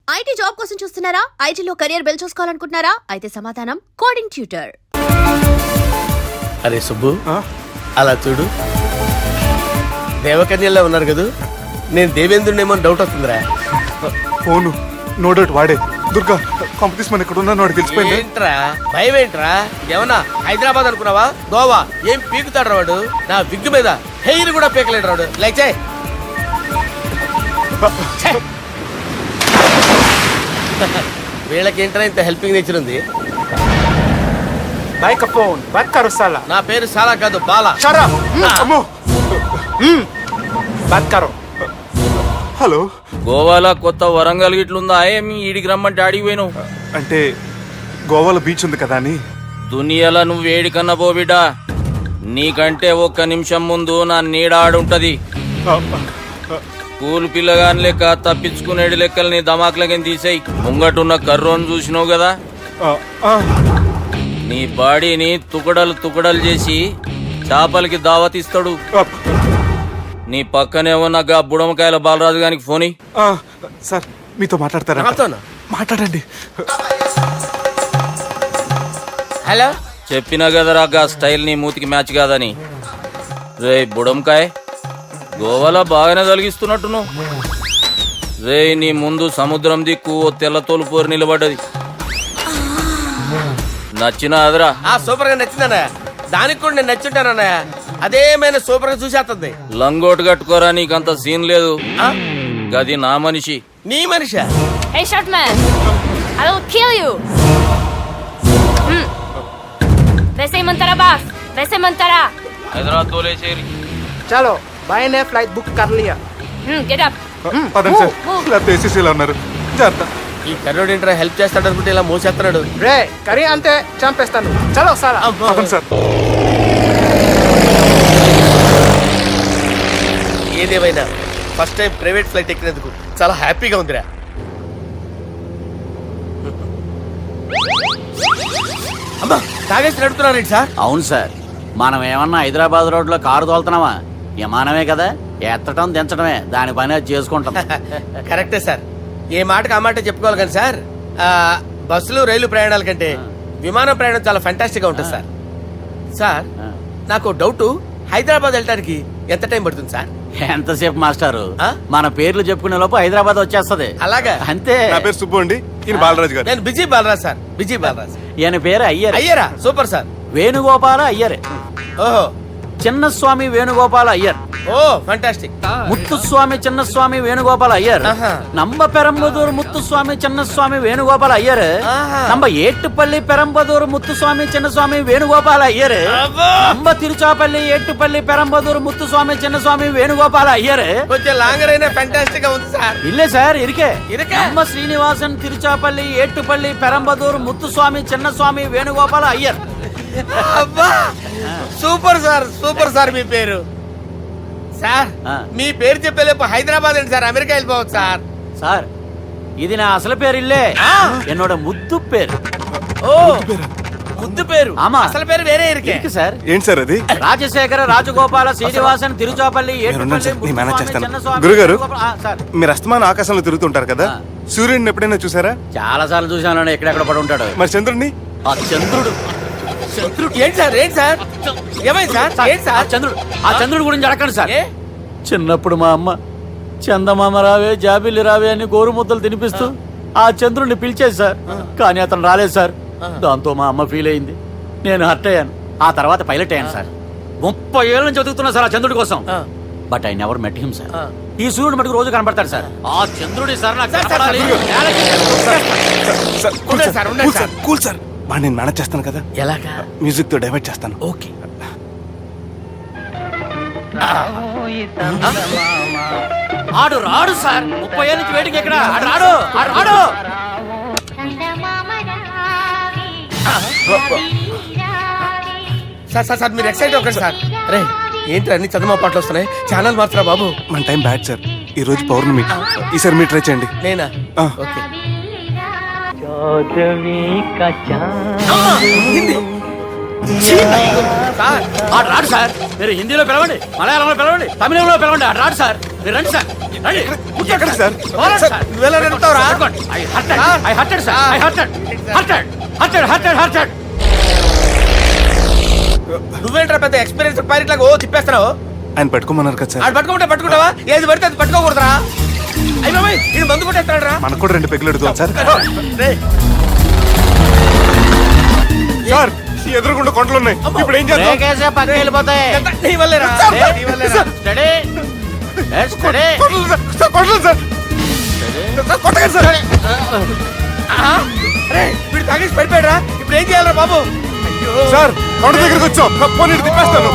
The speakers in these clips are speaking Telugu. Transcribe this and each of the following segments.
ఐటీ జాబ్ కోసం చూస్తున్నారా? ఐటీలో కెరియర్ బిల్డ్ చూసుకోవాలనుకుంటున్నారా? అయితే సమాధానం కోడింగ్ ట్యూటర్. అరే సుబ్బు, అలా చూడు, దేవకన్యల్లో ఉన్నారు కదా. నేను దేవేంద్రునేమో డౌట్ వస్తుందిరా. ఫోను నో డౌట్ వాడే. దుర్గా కాంపిటీషన్ మన ఇక్కడ ఉన్నాను వాడు తెలిసిపోయింది. ఏంట్రా భయం ఏంట్రా? ఏమన్నా హైదరాబాద్ అనుకున్నావా? గోవా ఏం పీకుతాడు వాడు. నా విగ్గు మీద హెయిర్ కూడా పీకలేడు రాడు. లైక్ చేయి. వీళ్ళకి ఏంట్రా ఇంత హెల్పింగ్ నేచర్ ఉంది. నా పేరు సాలా కాదు, బాలా. హలో, గోవాలో కొత్త వరంగల్ గిట్లుందా? ఏమి ఈడికి రమ్మంటే అడిగి పోయినావు? అంటే గోవాలో బీచ్ ఉంది కదా అని. దునియాలో నువ్వు వేడికన్నా పో బిడ్డా. నీకంటే ఒక్క నిమిషం ముందు నా నీడ ఆడుంటది. స్కూల్ పిల్లగాని లెక్క తప్పించుకునేడు లెక్కలు నీ దమాకులకి తీసేయి. ముంగటున్న కర్రోని చూసినావు కదా, నీ బాడీని తుకడలు తుకడలు చేసి చేపలకి దావతిస్తాడు. నీ పక్కనే ఉన్న గా బుడమకాయల బాలరాజు గారికి ఫోన్. సార్ మీతో మాట్లాడతారా? మాట్లాడండి. హలో, చెప్పినా కదరా గా స్టైల్ నీ మూతికి మ్యాచ్ కాదని. రే బుడంకాయ్, గోవాలో బాగానే తొలగిస్తున్నట్టు నువ్వు. రే నీ ముందు సముద్రం దిక్కు ఓ తెల్ల తోలు పోరు నిలబడ్డది. నచ్చినా అదరా? సూపర్ గా నచ్చిందన్నయ్య. దానికి కూడా నేను నచ్చుంటానన్నయ్య. అదేమైనా సూపర్ గా చూసేస్తుంది. లంగోటు కట్టుకోరా, నీకంత సీన్ లేదు. గది నా మనిషి. నీ Manisha? Hey, short man! I will kill you! वैसे ही मंतरा बास, वैसे मंतरा. హైదరాబాద్ తోలేసేరి. चलो भाई ने फ्लाइट बुक कर लिया. Get up. పదండి సార్, లేకపోతే ఏసీసీలో ఉన్నారు. జాగ్రత్త. ఈ కర్రోడు ఏంట్రా హెల్ప్ చేస్తాడు అనుకుంటే ఇలా మోసేస్తున్నాడు. రే కరీ అంతే చంపేస్తాను. చలో సార్. పదండి సార్. ఏదేమైనా ఫస్ట్ టైం ప్రైవేట్ ఫ్లైట్ ఎక్కినందుకు చాలా హ్యాపీగా ఉందిరా. అమ్మా, తాగేసి నడుపుతున్నారేంటి సార్? అవును సార్, మనం ఏమన్నా హైదరాబాద్ రోడ్లో కారు తోలుతున్నామా? విమానమే కదా, ఎత్తటం దించడమే దాని పని అది చేసుకుంటాం. కరెక్టే సార్. ఏ మాటకు ఆ మాట చెప్పుకోవాలి కానీ సార్, బస్సులు రైలు ప్రయాణాల కంటే విమానం ప్రయాణం చాలా ఫెంటాస్టిక్ గా ఉంటుంది సార్. సార్ నాకు డౌట్, హైదరాబాద్ వెళ్ళడానికి ఎంత టైం పడుతుంది సార్? ఎంతసేపు మాస్టారు, మన పేర్లు చెప్పుకునే లోపు హైదరాబాద్ వచ్చేస్తది. అలాగా? అంతే. నా పేరు సుబ్బు అండి, ఈయన బాలరాజు గారు. నేను busy Balaraj sir. Busy Balaraj. ఈయన పేరు అయ్యర్. అయ్యరా? Super sir. వేణుగోపాల అయ్యర్. ఓహో. చిన్నస్వామి వేణుగోపాల అయ్యర్. ఓ ఫంటాస్టిక్. ముత్తుస్వామి చిన్నస్వామి వేణుగోపాల అయ్యర్. నంబ పెరంబదూరు ముత్తుస్వామి చిన్నస్వామి వేణుగోపాల అయ్యర్. నంబ ఏట్టుపల్లి పెరంబదూరు ముత్తుస్వామి చిన్నస్వామి వేణుగోపాల అయ్యర్. నంబ తిరుచాపల్లి ఏట్టుపల్లి పెరంబదూరు ముత్తుస్వామి చిన్నస్వామి వేణుగోపాల అయ్యర్. కొంచెం లాంగర్ అయినా ఫంటాస్టిక్ గా ఉంది సార్. ఇల్లే సార్, ఇరికే. ఇరికే. నంబ శ్రీనివాసన్ తిరుచాపల్లి ఏట్టుపల్లి పెరంబదూరు ముత్తుస్వామి చిన్నస్వామి వేణుగోపాల అయ్యర్. అబ్బా సూపర్ సార్, సూపర్ సార్. మీ పేరు సార్, మీ పేరు చెప్పేలేపు హైదరాబాద్ అండి సార్, అమెరికా వెళ్ళిపోవచ్చు సార్. సార్ ఇది నా అసలు పేరు ఇల్లే, ఎన్నోడ ముద్దు పేరు. ఓ ముద్దు పేరు. ఆమా, అసలు పేరు వేరే ఇరికే సార్. ఏంటి సార్ అది? రాజశేఖర రాజగోపాల శ్రీనివాసన్ తిరుచాపల్లి గురుగారు, మీరు అస్తమానం ఆకాశంలో తిరుగుతుంటారు కదా, సూర్యుడిని ఎప్పుడైనా చూసారా? చాలా సార్లు చూసాను, ఎక్కడెక్కడ పడి ఉంటాడు. మరి చంద్రుడిని? ఆ చంద్రుడు. ఏంటి సార్? ఏంటి సార్? ఏమైంది సార్? ఏంటి సార్? ఆ చంద్రుడు గురించి అడగండి సార్. చిన్నప్పుడు మా అమ్మ చందమామ రావే జాబిల్లి రావే అని గోరు ముద్దలు తినిపిస్తూ ఆ చంద్రుడిని పిలిచేది సార్, కానీ అతను రాలేదు సార్. దాంతో మా అమ్మ ఫీల్ అయింది, నేను హర్ట్ అయ్యాను. ఆ తర్వాత పైలట్ అయ్యాను సార్. 30 ఏళ్ళ నుంచి చదువుతున్నా సార్ ఆ చంద్రుడి కోసం. But I never met him sir. ఈ సూర్యుడు మటుకు రోజు కనబడతాడు సార్. ఆ చంద్రుడి సార్ నాకు కూల్ సార్, నేను మేనేజ్ చేస్తాను కదా. ఎలాగా? మ్యూజిక్ తో డైవర్ట్ చేస్తాను. ఓకే. ఆడు రాడు సార్, 30 ఏళ్ళ నుంచి వేటికి ఎక్కడ ఆడు రాడు. ఆడు సార్ సార్ సార్ మీరు ఎక్సైట్ అవ్వకండి సార్. రే ఏంటి అన్ని చదువు పాటలు వస్తున్నాయి, ఛానల్ మాత్రం బాబు. మన టైం బ్యాడ్ సార్, ఈ రోజు పౌర్ణమి. ఈసారి మీరు ట్రై చేయండి. నేనా? ఓకే. రాడు సార్, మీరు హిందీలో పిలవండి, మలయాళంలో పిలవండి, తమిళంలో పిలవండి, ఆడు రాడు సార్. మీరు రండి సార్ రండి ఎక్కడ సార్? పోరాడు సార్, సార్. నువ్వెలా నడుపుతావురా? పట్టుకోండి. I hurted. ఆ? I hurted, sir. I hurted. Hurted. నువ్వేంట్రా పెద్ద ఎక్స్పీరియన్స్ పైలట్ లాగా ఓ తిప్పేస్తున్నావు? ఆయన పెట్టుకోమన్నారు కదా సార్. ఆడు పట్టుకుంటే పట్టుకుంటావా? ఏది పడితే అది పట్టుకోకూడదురా? అయ్యి బాబాయ్, ఇది మందు కొట్టేస్తాడు రా. మనకు కూడా 2 పెగ్గులు ఎడుగుతాం సార్. రేయ్, సార్ ఎదురుగుండా కొండలు ఉన్నాయి, ఇప్పుడు ఏం చేద్దాం? బ్రేకేసే పక్కకి వెళ్ళిపోతాయి. ఇదంతా నీ వల్లేరా? సార్, నీ వల్లేరా? Sir. Steady. Let's steady. Kondalu sir, sir, Kondalu sir. Sir, కొట్టకండి సార్. ఆహా, రేయ్, వీడు తాగేసి పడిపోయాడురా. ఇప్పుడు ఏం చేయాలరా బాబు? అయ్యో. సార్ కొండ దగ్గరికి వచ్చాం, పోనీ ఇటు తిప్పేస్తాను.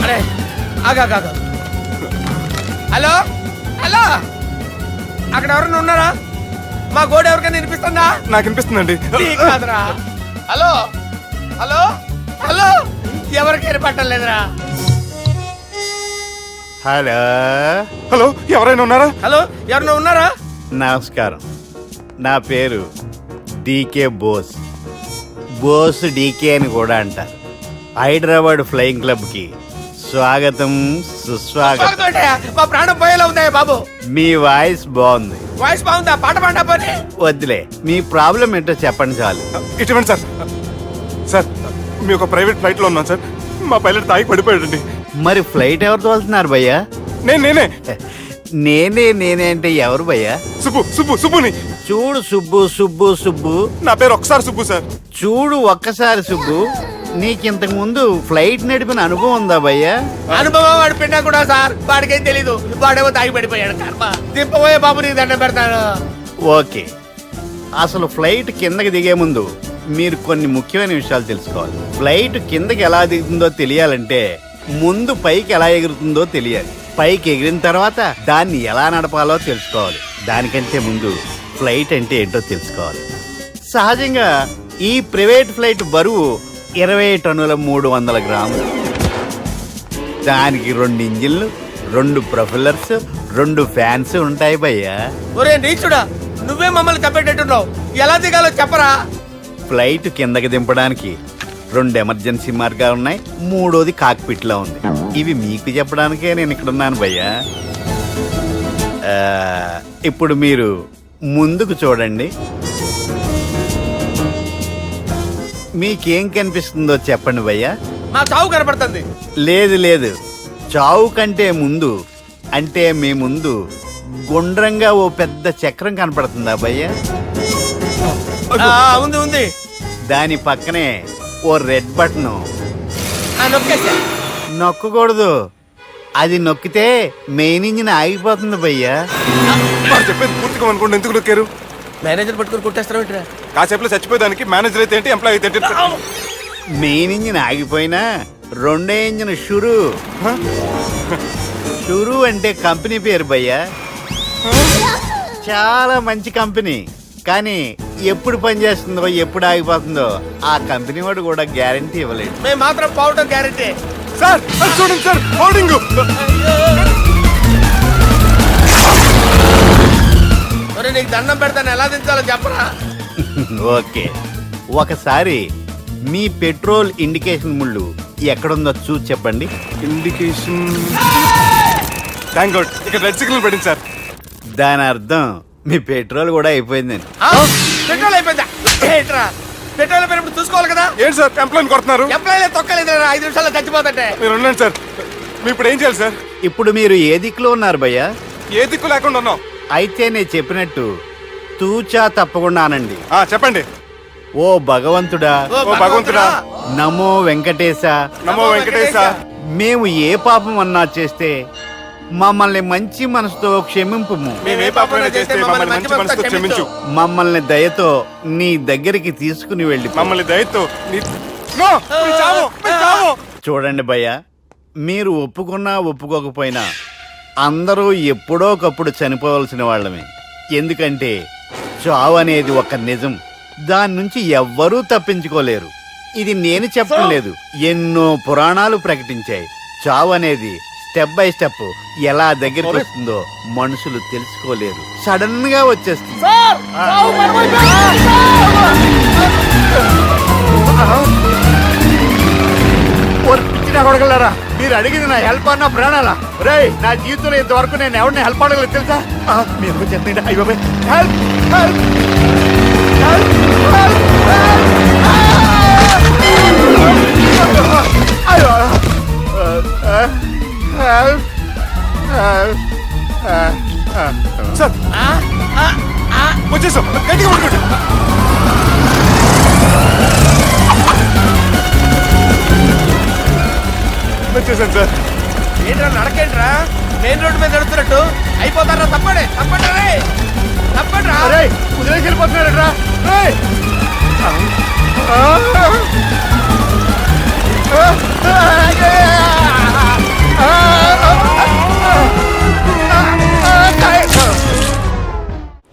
అరే ఆగా. హలో హలో, అక్కడ ఎవరైనా ఉన్నారా? మా గోడ ఎవరికైనా వినిపిస్తుందా? నాకు అనిపిస్తుందండి. నీకు కాదురా. హలో హలో హలో, ఎవరికి వినపట్టలేదురా. హలో హలో, ఎవరైనా ఉన్నారా? హలో, ఎవరైనా ఉన్నారా? నమస్కారం, నా పేరు డీకే బోస్. బోస్ డీకే అని కూడా అంటారు. హైదరాబాద్ ఫ్లయింగ్ క్లబ్కి స్వాగతం సుస్వాగతం. స్వాగతం ఏంటయ్యా? మా ప్రాణం పోయేలా ఉందయ్యా బాబు. మీ వాయిస్ బాగుంది. వాయిస్ బాగుందా? పాట పాడా పోనీ. వద్దులే, మీ ప్రాబ్లం ఏంటో చెప్పండి చాలు. ఇటువంటి సార్. సార్ మీ ఒక ప్రైవేట్ ఫ్లైట్ లో ఉన్నాం సార్. మా పైలట్ తాగి పడిపోయాడండి. మరి ఫ్లైట్ ఎవరు తోలుతున్నారు భయ్యా? నేనే నేనే అంటే ఎవరు భయ్యా? సుబ్బుని. చూడు సుబ్బు నా పేరు ఒకసారి సుబ్బు సార్. చూడు ఒక్కసారి సుబ్బు, నీకింతకు ముందు ఫ్లైట్ నడిపిన అనుభవం ఉందా భయ్యా? అనుభవం వాడు పిన్నా కూడా సార్. వాడికేం తెలీదు, వాడేమో తాగి పడిపోయాడు. కర్మ. దింపబోయే బాబు నీకు దండం పెడతాను. ఓకే, అసలు ఫ్లైట్ కిందకి దిగే ముందు మీరు కొన్ని ముఖ్యమైన విషయాలు తెలుసుకోవాలి. ఫ్లైట్ కిందకి ఎలా దిగుతుందో తెలియాలంటే ముందు పైకి ఎలా ఎగురుతుందో తెలియాలి. పైకి ఎగిరిన తర్వాత దాన్ని ఎలా నడపాలో తెలుసుకోవాలి. దానికంటే ముందు ఫ్లైట్ అంటే ఏంటో తెలుసుకోవాలి. సహజంగా ఈ ప్రైవేట్ ఫ్లైట్ బరువు 20 టన్నుల 300 గ్రాములు. దానికి 2 ఇంజిన్లు, 2 ప్రొఫెల్లర్స్, 2 ఫ్యాన్స్ ఉంటాయి భయ్యా. ఒరే నీచుడా, నువ్వే మమ్మల్ని తప్పేటట్టున్నావు. ఎలా దిగాలో చెప్పరా? ఫ్లైట్ కిందకి దింపడానికి 2 ఎమర్జెన్సీ మార్గాలు ఉన్నాయి, 3వది కాక్పిట్ లో ఉంది. ఇవి మీకు చెప్పడానికే నేను ఇక్కడ ఉన్నాను భయ్యా. ఇప్పుడు మీరు ముందుకు చూడండి. మీకేం కనిపిస్తుందో చెప్పండి భయ్యా. మా చావు కనపడుతుంది. లేదు, చావు కంటే ముందు అంటే మీ ముందు గుండ్రంగా ఓ పెద్ద చక్రం కనపడుతుందా భయ్యా? ఉంది. దాని పక్కనే ఓ రెడ్ బటన్. నొక్కేసా. నొక్కకూడదు, అది నొక్కితే మెయిన్ ఇంజిన్ ఆగిపోతుంది భయ్యా. వాడు చెప్పేది పూర్తిగా అనుకోండి. ఎందుకు నొక్కారు? మేనేజర్ పట్టుకుని కొట్టేస్తారా ఏంట్రా? కాసేపులో చచ్చిపోయేదానికి మేనేజర్ అయితే ఏంటి, ఎంప్లాయ్ అయితే ఏంటి? మెయిన్ ఇంజిన్ ఆగిపోయినా రెండో ఇంజిన్ షురు అంటే కంపెనీ పేరు భయ్యా. చాలా మంచి కంపెనీ, కానీ ఎప్పుడు పనిచేస్తుందో ఎప్పుడు ఆగిపోతుందో ఆ కంపెనీ వాడు కూడా గ్యారంటీ ఇవ్వలేడు. మేము మాత్రం పోవటం గ్యారెంటీ. సార్ అది చూడండి సార్, హోర్డింగ్. ఒరే నీకు దండం పెడతాను, ఎలా దించాలో చెప్పరా? ఓకే, ఒకసారి మీ పెట్రోల్ ఇండికేషన్ ముళ్ళు ఎక్కడుందో చూసి చెప్పండి. ఇండికేషన్. థ్యాంక్ గాడ్, ఇక్కడ రెడ్ సిగ్నల్ పడింది సార్. దాని అర్థం మీ పెట్రోల్ కూడా అయిపోయిందని. పెట్రోల్ అయిపోయిందా? ఏంట్రా పెట్రోల్ అయిపోయినప్పుడు చూసుకోవాలి కదా. ఏంటి సార్ ఎంప్లాయ్ కొడుతున్నారు? ఎంప్లాయీ తొక్కలేదు, 5 నిమిషాల్లో చచ్చిపోతుంటే. మీరు ఉండండి సార్. మీరు ఇప్పుడు ఏం చేయాలి సార్? ఇప్పుడు మీరు ఏ దిక్కులో ఉన్నారు భయ్యా? ఏ దిక్కు లేకుండా ఉన్నాం. అయితే నేను చెప్పినట్టు తూచా తప్పకుండా అనండి. చెప్పండి. ఓ భగవంతుడా, ఓ భగవంతుడా, నమో వెంకటేశ, నమో వెంకటేశ. మేము ఏ పాపం అన్నా చేస్తే మమ్మల్ని మంచి మనసుతో క్షమింపుము. మేము ఏ పాపమైనా చేస్తే మమ్మల్ని మంచి మనసుతో క్షమించు. మమ్మల్ని దయతో నీ దగ్గరికి తీసుకుని వెళ్ళి మమ్మల్ని దయతో నో, మీ చావు, మీ చావు. చూడండి భయ్యా, మీరు ఒప్పుకున్నా ఒప్పుకోకపోయినా అందరూ ఎప్పుడో ఒకప్పుడు చనిపోవలసిన వాళ్ళమే. ఎందుకంటే చావు అనేది ఒక నిజం, దాని నుంచి ఎవ్వరూ తప్పించుకోలేరు. ఇది నేను చెప్పడం లేదు, ఎన్నో పురాణాలు ప్రకటించాయి. చావు అనేది స్టెప్ బై స్టెప్ ఎలా దగ్గరికి వస్తుందో మనుషులు తెలుసుకోలేరు, సడన్ గా వచ్చేస్తుంది. పిచ్చిన కొడగలరా, మీరు అడిగింది నా హెల్ప్ అన్న ప్రాణాలా? రేయ్, నా జీవితంలో ఇంతవరకు నేను ఎవరిని హెల్ప్ అడగలేదు తెలుసా? మీరు చెప్పండి. అయ్యో హెల్ప్ హెల్ప్ అయ్యో సార్ వచ్చేసాం, గట్టిగా పడుకోండి. వచ్చేసాను సార్. ఏంట్రా నడకేంట్రా, మెయిన్ రోడ్డు మీద నడుస్తున్నట్టు అయిపోతారా? తప్పండి తప్పండి రే, తప్పండి రా. అరే కుదిరేసి వెళ్ళిపోతున్నాడట్రా. రేయ్!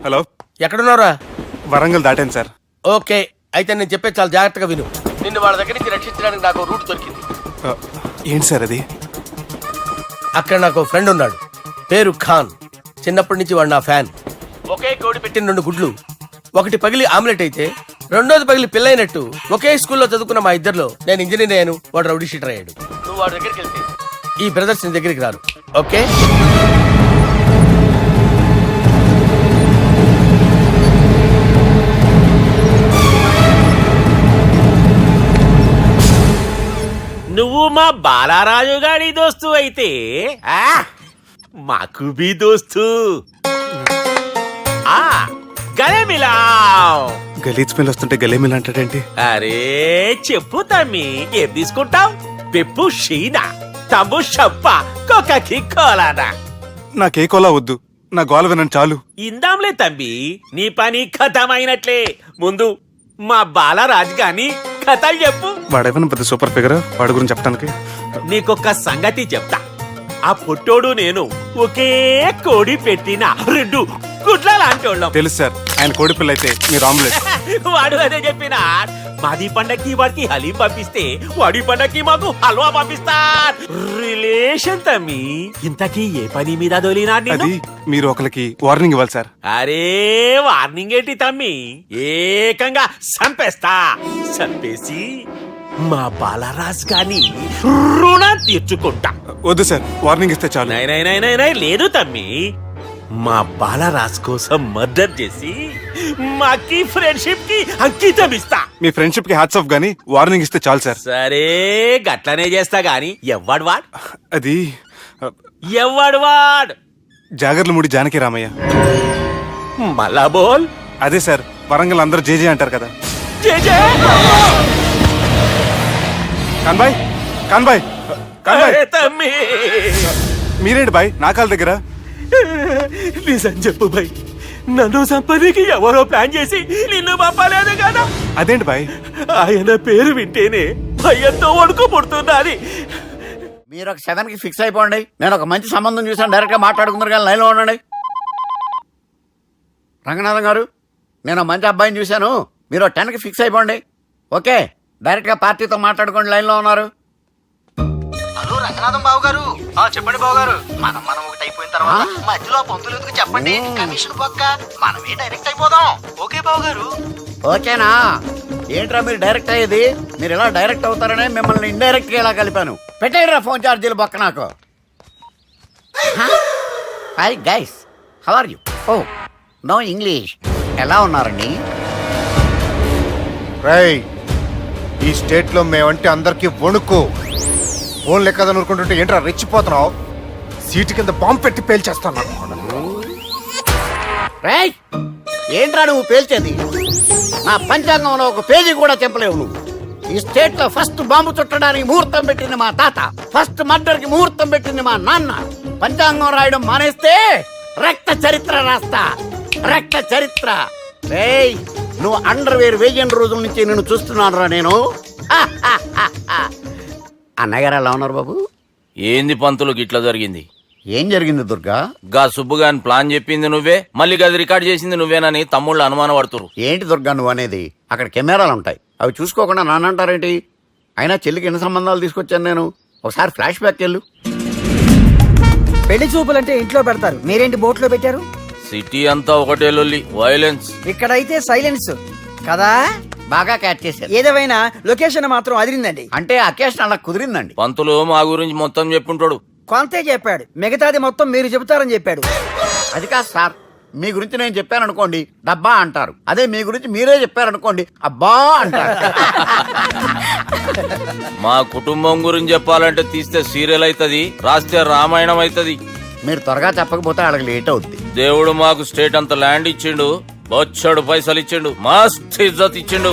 హలో, ఎక్కడున్నారా? వరంగల్ దాటాను సార్. ఓకే, అయితే నేను చెప్పే చాలా జాగ్రత్తగా విను. నిన్ను వాళ్ళ దగ్గర నుంచి రక్షించడానికి నాకు రూట్ దొరికింది. ఏంటి సార్ అది? అక్కడ నాకు ఫ్రెండ్ ఉన్నాడు, పేరు ఖాన్. చిన్నప్పటి నుంచి వాడు నా ఫ్యాన్. ఒకే కోడి పెట్టిన 2 గుడ్లు, ఒకటి పగిలి ఆమ్లెట్ అయితే రెండోది పగిలి పిల్లైనట్టు ఒకే స్కూల్లో చదువుకున్న మా ఇద్దరిలో నేను ఇంజనీర్ అయ్యాను, వాడు రౌడీ షీటర్ అయ్యాడు. నువ్వు వాడి దగ్గరికి వెళ్తే ఈ బ్రదర్స్ నీ దగ్గరికి రారు. ఓకే? నువ్వు మా బాలారాజు గారి దోస్తు అయితే మాకు బి దోస్తు. గలే మిలావ్. గలీజ్ స్మెల్ వస్తుంటే గలేమిల్ అంటాడేంటి? అరే చెప్పు తమ్మి, ఏం తీసుకుంటావు? పెప్పు షీనా, తమ్ము షప్ప, కొకకి కోలానా? నాకే కోలా వద్దు, నా గోల వినండి చాలు. ఇందాంలే తమ్మి, నీ పని ఖతమైనట్లే. ముందు మా బాలరాజు గాని కథలు చెప్పు. వాడేమైనా పెద్ద సూపర్ ఫిగర్, వాడి గురించి చెప్పడానికి. నీకొక్క సంగతి చెప్తా. ఆ పుట్టోడు నేను ఒకే కోడి పెట్టిన 2 గుడ్ల లాంటోళ్ళం. తెలుసు సార్, ఆయన కోడి పిల్ల అయితే మీరు ఆమ్లెట్. వాడు అదే చెప్పిన. మాది పండక్కి వాడికి హలీం పంపిస్తే వాడి పండక్కి మాకు హల్వా పంపిస్తా. రిలేషన్ తమ్మి. ఇంతకీ ఏ పని మీద దొలినా? అది మీరు ఒకరికి వార్నింగ్ ఇవ్వాలి సార్. అరే వార్నింగ్ ఏంటి తమ్మి, ఏకంగా చంపేస్తా. చంపేసి మా బాలరాజ్ గాని రుణం తీర్చుకుంటా. వద్దు సార్, వార్నింగ్ ఇస్తే చాలు. నై లేదు తమ్మి, మా బాలరాజ్ కోసం మర్డర్ చేసి మాకి ఫ్రెండ్షిప్ కి అంకితం ఇస్తా. మీ ఫ్రెండ్షిప్ కి హ్యాట్స్ ఆఫ్ గానీ వార్నింగ్ ఇస్తే చాలు సార్. సరే గట్లనే చేస్తా గాని ఎవ్వడు వాడ్? అది ఎవ్వడు వాడ్? జాగర్లమూడి జానకి రామయ్య. మళ్ళా బోల్. అదే సార్, వరంగల్ అందరూ జేజే అంటారు కదా. జేజే. కాన్బాయ్, కాన్బాయ్, కాన్బాయ్. అరే తమ్మి, మీరేంటి బాయ్ నా కాళ్ళ దగ్గర? నిజం చెప్పు భయ్, నన్ను సంపదికి ఎవరో ప్లాన్ చేసి నిన్ను పంపలేదు కదా? అదేంటి బాయ్? ఆయన పేరు వింటేనే భయంతో వణుకు పుడుతున్నది. మీరు ఒక 7కి ఫిక్స్ అయిపోండి. నేను ఒక మంచి సంబంధం చూసాను, డైరెక్ట్ గా మాట్లాడుకుందరు కానీ లైన్లో ఉండండి. రంగనాథం గారు, నేను మంచి అబ్బాయిని చూశాను, మీరు 10కి ఫిక్స్ అయిపోండి. ఓకే, డైరెక్ట్ గా పార్టీతో మాట్లాడుకోండి. లైన్లో ఉన్నారు. హలో రంగనాథం బాబు గారు. చెప్పండి బాబు గారు. మనం ఒకటి అయిపోయిన తర్వాత మధ్యలో పంతులు ఎందుకు చెప్పండి, కమిషన్ పక్క మనమే డైరెక్ట్ అయిపోదాం. ఓకే బాబు గారు? ఓకేనా? ఏంట్రా మీరు డైరెక్ట్ అయ్యేది? మీరు ఇలా డైరెక్ట్ అవుతారనే మిమ్మల్ని ఇండైరెక్ట్ గా ఇలా కలిపాను. పెట్టేయరా ఫోన్ ఛార్జీలు బొక్క నాకు. Hi guys, how are you? Oh no English. ఎలా ఉన్నారండి? రేయ్, ఈ స్టేట్ లో మేమంటే అందరికి వణుకు. ఫోన్ లెక్క అనుకుంటుంటే ఏంట్రా రెచ్చిపోతున్నావు? సీటు కింద బాంబు పెట్టి పేల్చేస్తాను. రేయ్, ఏంట్రా నువ్వు పేల్చేది? నా పంచాంగంలో ఒక పేజీ కూడా చెప్పలేవు నువ్వు. ఈ స్టేట్ లో ఫస్ట్ బాంబు చుట్టడానికి ముహూర్తం పెట్టింది మా తాత, ఫస్ట్ మర్డర్ కి ముహూర్తం పెట్టింది మా నాన్న. పంచాంగం రాయడం మానేస్తే రక్త చరిత్ర రాస్తా, రక్త చరిత్ర. రేయ్, నువ్వు అండర్వేర్ వేయని రోజుల నుంచి నేను చూస్తున్నాను రా నేను. అన్నగారు ఎలా ఉన్నారు బాబు? ఏంది పంతులు గిట్లా జరిగింది? ఏం జరిగింది దుర్గా? గా సుబ్బుగాని ప్లాన్ చెప్పింది నువ్వే, మళ్ళీ గది రికార్డ్ చేసింది నువ్వేనని తమ్ముళ్ళు అనుమానం పడుతురు. ఏంటి దుర్గా నువ్వు అనేది? అక్కడ కెమెరాలు ఉంటాయి, అవి చూసుకోకుండా నానంటారేంటి? అయినా చెల్లికి ఎన్ని సంబంధాలు తీసుకొచ్చాను నేను. ఒకసారి ఫ్లాష్ బ్యాక్ వెళ్ళు. పెళ్లి చూపులంటే ఇంట్లో పెడతారు, మీరేంటి బోట్లో పెట్టారు? సిటీ అంతా ఒకటే లొల్లి, వైలెన్స్. ఇక్కడైతే సైలెన్స్ కదా. బాగా క్యాచ్ చేశారు. ఏదేమైనా లొకేషన్ మాత్రం అదిరిందండి. అంటే అకేషన్ అలా కుదిరిందండి. పంతులు మా గురించి మొత్తం చెప్పుంటాడు. కొంతే చెప్పాడు, మిగతాది మొత్తం మీరు చెబుతారని చెప్పాడు. అది కాదు సార్, మీ గురించి నేను చెప్పాను అనుకోండి డబ్బా అంటారు, అదే మీ గురించి మీరే చెప్పారనుకోండి అబ్బా అంటారు. మా కుటుంబం గురించి చెప్పాలంటే తీస్తే సీరియల్ అవుతుంది, రాస్తే రామాయణం అవుతుంది. మీరు త్వరగా చెప్పకపోతే వాళ్ళకి లేట్ అవుద్ది. దేవుడు మాకు స్టేట్ అంత ల్యాండ్ ఇచ్చిండు, బొచ్చడు పైసలు ఇచ్చిండు, మస్త్ ఇజ్జత్ ఇచ్చిండు,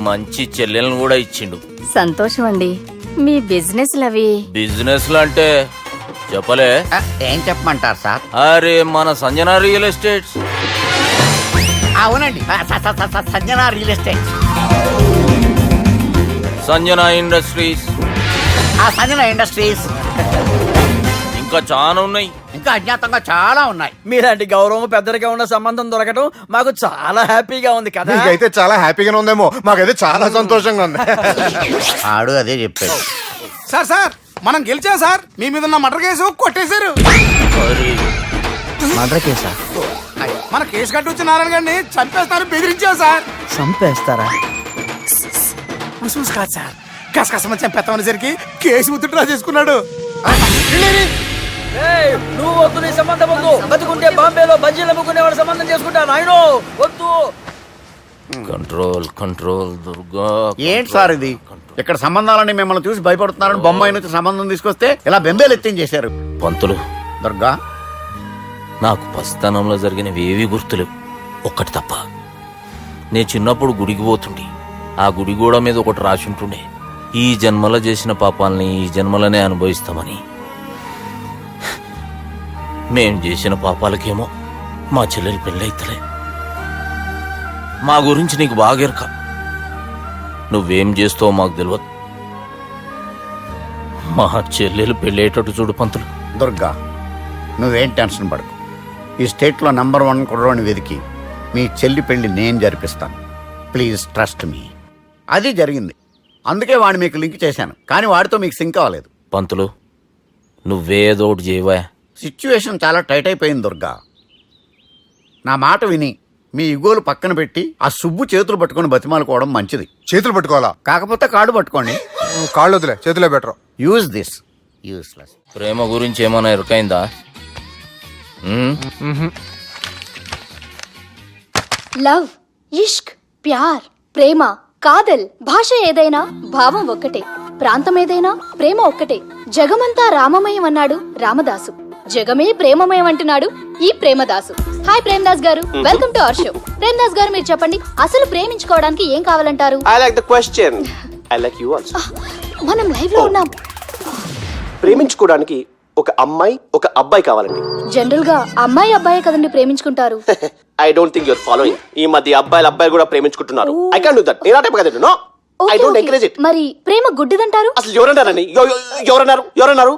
మంచి చెల్లెలను కూడా ఇచ్చిండు. సంతోషం అండి. మీ బిజినెస్ లవి బిజినెస్ అంటే చెప్పలే. ఏం చెప్పమంటారు సార్? అరే మన సంజన రియల్ ఎస్టేట్స్. అవునండి, Sanjana real estate, Sanjana industries, Sanjana industries, ఇంకా చాలా ఉన్నాయి. ఇంకా అజ్ఞాతంగా చాలా ఉన్నాయి. మీలాంటి గౌరవం పెద్దరిగా ఉన్న సంబంధం దొరకడం మాకు చాలా హ్యాపీగా ఉంది కదా. మీకైతే చాలా హ్యాపీగానే ఉందేమో, మాకైతే చాలా సంతోషంగా ఉంది. ఆడు అదే చెప్పాడు. సార్ సార్ మనం గెలిచాం సార్. మీ మీద ఉన్న మర్డర్ కేసు కొట్టేశారు. మర్డర్ కేసా? మన కేసు కట్టి వచ్చిన నారాయణ గారిని చంపేస్తారు బెదిరించాం సార్. చంపేస్తారా? చూసి కాదు సార్, కసకసమని చంపేస్తామనేసరికి కేసు విత్డ్రా చేసుకున్నాడు. నువ్వు వద్దు, నీ సంబంధం వద్దు. బతుకుంటే బాంబేలో బజ్జీలు అమ్ముకునే వాడు సంబంధం చేసుకుంటా నాయనో, వద్దు. Control control Durga. ఏంటి సార్ ఇది? ఇక్కడ సంబంధాలని మిమ్మల్ని చూసి భయపడుతున్నారని బొమ్మాయి నుంచి సంబంధం తీసుకొస్తే ఇలా బెంబేలు ఎత్తించేశారు. పంతులు, దుర్గా, నాకు పసితనంలో జరిగినవి ఏవి గుర్తులేవు, ఒక్కటి తప్ప. నేను చిన్నప్పుడు గుడికి పోతుండే, ఆ గుడి గోడ మీద ఒకటి రాసి ఉంటుండే, ఈ జన్మలో చేసిన పాపాలని ఈ జన్మలనే అనుభవిస్తామని. మేం చేసిన పాపాలకేమో మా చెల్లెలు పెళ్ళైతలే. మా గురించి నీకు బాగెరక, నువ్వేం చేస్తావో మాకు తెలియదు. మా చెల్లెలు పెళ్ళేటట్టు చూడు పంతులు. దుర్గా, నువ్వేం టెన్షన్ పడకు. ఈ స్టేట్లో నంబర్ 1 కుర్రోని వెతికి మీ చెల్లి పెళ్లి నేను జరిపిస్తాను. Please trust me. అది జరిగింది, అందుకే వాడిని మీకు లింక్ చేశాను, కానీ వాడితో మీకు సింక్ అవ్వలేదు. పంతులు, నువ్వేదో ఒకటి చేయవా. సిచ్యువేషన్ చాలా టైట్ అయిపోయింది దుర్గా. నా మాట విని మీ ఇగోలు పక్కన పెట్టి ఆ సుబ్బు చేతులు పట్టుకొని బతిమాలుకోవడం మంచిది. చేతులు పట్టుకోవాలా? కాకపోతే కాడు పట్టుకోండి. కాళ్ళు వదిలే, చేతులే బెటర్. Use this. యూస్లెస్. ప్రేమ గురించి ఏమైనా ఎరుకైందా? లవ్, ఇష్క్, ప్యార్, ప్రేమ, కాదల్, భాష ఏదైనా భావం ఒక్కటే, ప్రాంతం ఏదైనా ప్రేమ ఒక్కటే. జగమంతా రామమయం అన్నాడు రామదాసు, జగమే ప్రేమమయం అంటున్నాడు ఈ ప్రేమదాసు. హాయ్ ప్రేమదాస్ గారు, welcome to our show. Premadasa గారు, మీరు చెప్పండి, అసలు ప్రేమించుకోవడానికి ఏం కావాలంటారు? I like the question. I like you also. మనం లైవ్ లో ఉన్నాం. ప్రేమించుకోవడానికి ఒక అమ్మాయి ఒక అబ్బాయి కావాలండి. జనరల్ గా అమ్మాయి అబ్బాయి కదండి ప్రేమించుకుంటారు. I don't think you're following. ఈ మధ్య అబ్బాయిలు కూడా ప్రేమించుకుంటున్నారు. I can't do that. నేను ఆ టైప్ కదండి. No. I don't encourage it. మరి ప్రేమ గుడ్డిదంటారు? అసలు ఎవరన్నారండి? ఎవరన్నారు?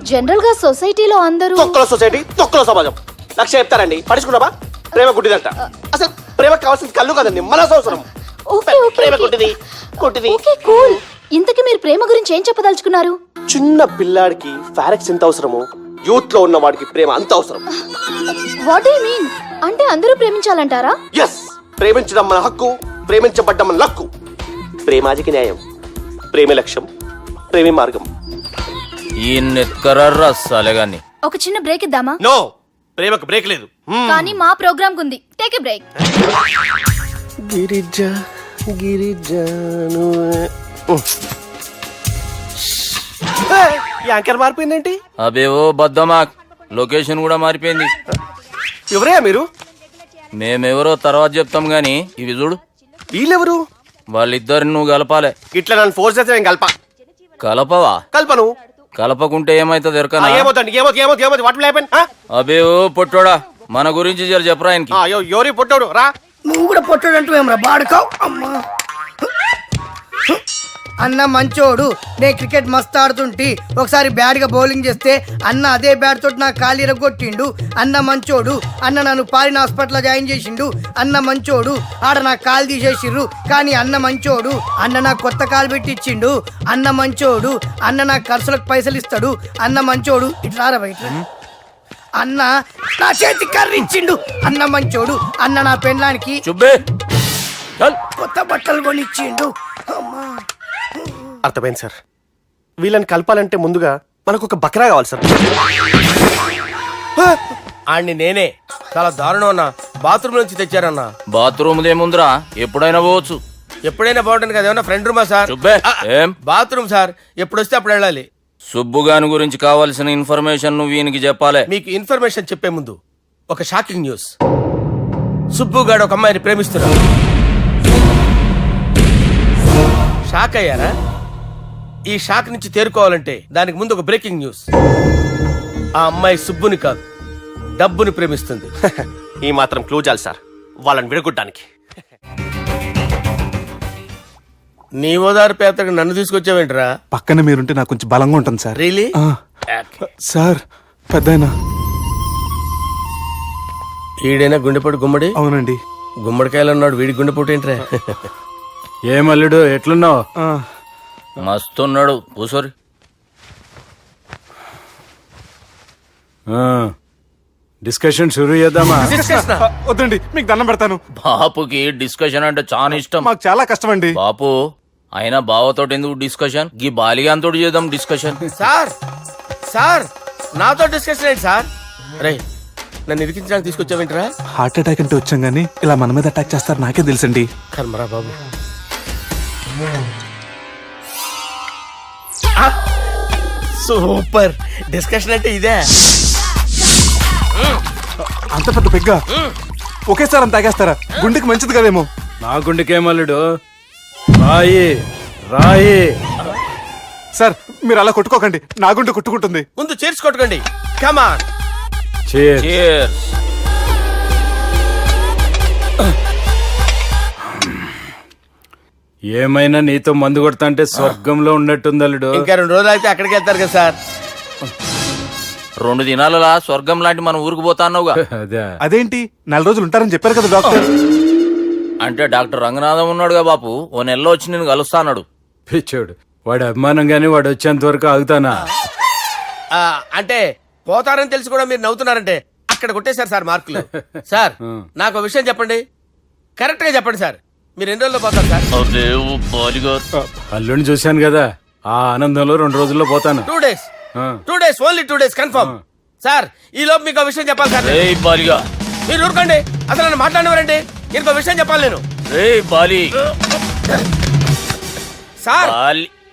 జనరల్ గా సొసైటీలో అందరూ తొక్కలో సొసైటీ, తొక్కలో సమాజం లక్ష చెప్తారండి. పడుచుకున్నావా? ప్రేమ గుడ్డిదంట. అసలు ప్రేమ కావాల్సింది కళ్ళు కదండి, మనసు అవసరం. ప్రేమ గుడ్డిది. Okay cool. ఇంతకీ మీరు ప్రేమ గురించి ఏం చెప్పదలుచుకున్నారు? చిన్న పిల్లాడికి ఫారెక్స్ ఎంత అవసరమో యూత్ లో ఉన్న వాడికి ప్రేమ అంత అవసరం. What you mean? అంటే అందరూ ప్రేమించాలంటారా? ఎస్, ప్రేమించడం మన హక్కు, ప్రేమించబడ్డం మన లక్కు. ప్రేమాజికి న్యాయం, ప్రేమ లక్ష్యం, ప్రేమి మార్గం. ఈ నెత్కరర్రా సాలేగాన్ని. ఒక చిన్న బ్రేక్ ఇద్దామా? నో, ప్రేమకు బ్రేక్ లేదు. కానీ మా ప్రోగ్రామ్ కుంది. Take a break. గిరిజాను యాంకర్ మారిపోయిందేంటి? అబేవో బద్దమా, లొకేషన్ కూడా మారిపోయింది. ఎవరయ్యా మీరు? మేమెవరో తర్వాత చెప్తాం గాని ఇవి చూడు. వీళ్ళెవరు? వాళ్ళిద్దరిని నువ్వు కలపాలే. ఇట్లా నన్ను ఫోర్స్ చేస్తే నేను కలపవా? కల్పను. కలపకుంటే ఏమైతుంది ఎరకనా? ఏమవుతుంది? What will happen? అబేవో పొట్టోడా, మన గురించి జర చెప్పరా ఆయనకి. ఎవరి పొట్టాడు రా. నువ్వు కూడా పొట్టాడు అంటూ ఏమరా బాడుకావు? అమ్మా అన్న మంచోడు. నేను క్రికెట్ మస్తు ఆడుతుంటి, ఒకసారి బ్యాట్ గా బౌలింగ్ చేస్తే అన్న అదే బ్యాట్ తోటి నా కాలు ఇరగొట్టిండు. అన్న మంచోడు. అన్న నన్ను పాలిన హాస్పిటల్ జాయిన్ చేసిండు. అన్న మంచోడు. ఆడ నా కాలు తీసేసిర్రు, కానీ అన్న మంచోడు. అన్న నాకు కొత్త కాలు పెట్టిచ్చిండు. అన్న మంచోడు. అన్న నా ఖర్చులకు పైసలు ఇస్తాడు. అన్న మంచోడు. ఇట్లా బయట అన్న నా చేతి కర్రీ ఇచ్చిండు. అన్న మంచోడు. అన్న నా పెళ్ళానికి చుబ్బే చల్. కొత్త బట్టలు కొనిచ్చిండు. అమ్మా. అర్థమైంది సార్. వీళ్ళని కలపాలంటే ముందుగా మనకు ఒక బక్రా కావాలి సార్. ఆడిని నేనే చాలా దారుణం అన్నా. బాత్రూమ్ నుంచి తెచ్చారన్నా. బాత్రూమ్ దేముందిరా, ఎప్పుడైనా పోవచ్చు. ఎప్పుడైనా బాగుంటుంది కదా. ఏమన్నా ఫ్రెండ్ రూమా సార్? చుబ్బే. ఏం బాత్రూమ్ సార్, ఎప్పుడు వస్తే అప్పుడు వెళ్ళాలి. సుబ్బుగాని గురించి కావాల్సిన ఇన్ఫర్మేషన్ నువ్వు వీనికి చెప్పాలి. మీకు ఇన్ఫర్మేషన్ చెప్పే ముందు ఒక షాకింగ్ న్యూస్. సుబ్బుగాడు ఒక అమ్మాయిని ప్రేమిస్తున్నాడు. షాక్ అయ్యారా? ఈ షాక్ నుంచి తేరుకోవాలంటే దానికి ముందు ఒక బ్రేకింగ్ న్యూస్. ఆ అమ్మాయి సుబ్బుని కాదు, డబ్బుని ప్రేమిస్తుంది. ఈ మాత్రం క్లూ చాలు సార్ వాళ్ళని విడగొట్టడానికి. నీ ఓదారు పేదకు నన్ను తీసుకొచ్చావేంట్రా? పక్కన మీరుంటే నాకు కొంచెం బలంగా ఉంటుంది సార్. రియలీ? సార్ పెద్దయినా. ఈడైనా గుండెపోటు గుమ్మడి? అవునండి. గుమ్మడికాయలు అన్నాడు, వీడి గుండెపోటు ఏంట్రా? ఏమల్లుడు ఎట్లున్నావు? మస్తున్నాడు. కూసోరి. డిస్కషన్ షురూ చేద్దామా? వద్దండి, మీకు దండం పెడతాను. బాపుకి డిస్కషన్ అంటే చాలా ఇష్టం. మాకు చాలా కష్టం అండి. బాపు అయినా బావతోటి ఎందుకు డిస్కషన్? గీ బాలిగాంతో చేద్దాం డిస్కషన్. సార్ సార్ నాతో డిస్కషన్ ఏంటి సార్? రే నన్ను ఇరికించడానికి తీసుకొచ్చావేంట్రా? హార్ట్ అటాక్ అంటే వచ్చాం గానీ ఇలా మన మీద అటాక్ చేస్తారు నాకే తెలుసండి. కర్మరా బాబు. సూపర్ డిస్కషన్ అంటే ఇదే. అంత పెద్ద పెగ్గ ఒకేసారి అంత తాగేస్తారా? గుండెకి మంచిది కదేమో. నా గుండెకేమల్లుడు రాయి రాయి. సార్ మీరు అలా కొట్టుకోకండి, నా గుండె కొట్టుకుంటుంది. ముందు చేర్చుకొట్టుకోండి. కమాన్. Cheers. ఏమైనా నీతో మందు కొడతా అంటే స్వర్గంలో ఉన్నట్టుంది అల్లుడు. ఇంకా 2 రోజులు అయితే అక్కడికి వెళ్తారు కదా సార్. 2 దినాలలా స్వర్గం లాంటి మన ఊరికి పోతాన్నావుగా. అదే అదేంటి 4 రోజులు ఉంటారని చెప్పారు కదా డాక్టర్. అంటే డాక్టర్ రంగనాథం ఉన్నాడుగా బాపు, ఓ నెలలో వచ్చి నేను కలుస్తా అన్నాడు. పిచ్చోడు, వాడు అభిమానం గాని వాడు వచ్చేంత వరకు ఆగుతానా? అంటే పోతారని తెలిసి కూడా మీరు నవ్వుతున్నారంటే అక్కడ కొట్టేశారు సార్ మార్కులు. సార్ నాకు విషయం చెప్పండి, కరెక్ట్ గా చెప్పండి సార్. మీరు ఎన్ని రోజుల్లో పోతారు సార్? అల్లుడిని చూశాను కదా, ఆ ఆనందంలో 2 రోజుల్లో పోతాను. 2 days. 2 days, only 2 days confirm. Sir ఈ లోపు మీకు విషయం చెప్పాలి సార్. మీరు ఊరుకోండి, అసలు నన్ను మాట్లాడినవారండి. ఇంకో విషయం చెప్పాలి నేను. సార్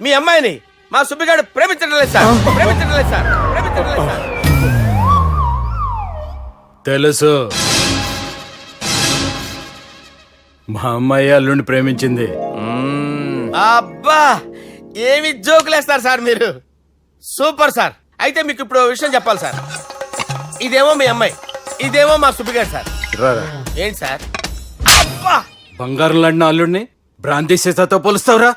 మీ అమ్మాయిని మా సుబ్బిగాడు ప్రేమించడం లేదు సార్. ప్రేమించడం లేదు సార్. ప్రేమించడం లేదు సార్. తెలుసు, మా అమ్మాయి అల్లుడిని ప్రేమించింది. అబ్బా ఏమి జోకులేస్తారు సార్ మీరు. Super sir. అయితే మీకు ఇప్పుడు ఓ విషయం చెప్పాలి సార్. ఇదేమో మీ అమ్మాయి, ఇదేమో మా సుబ్బిగాడు సార్. ఏంటి సార్? అబ్బా బంగారం లాంటి అల్లుడిని భ్రాంతి సీతతో పోలుస్తావురా?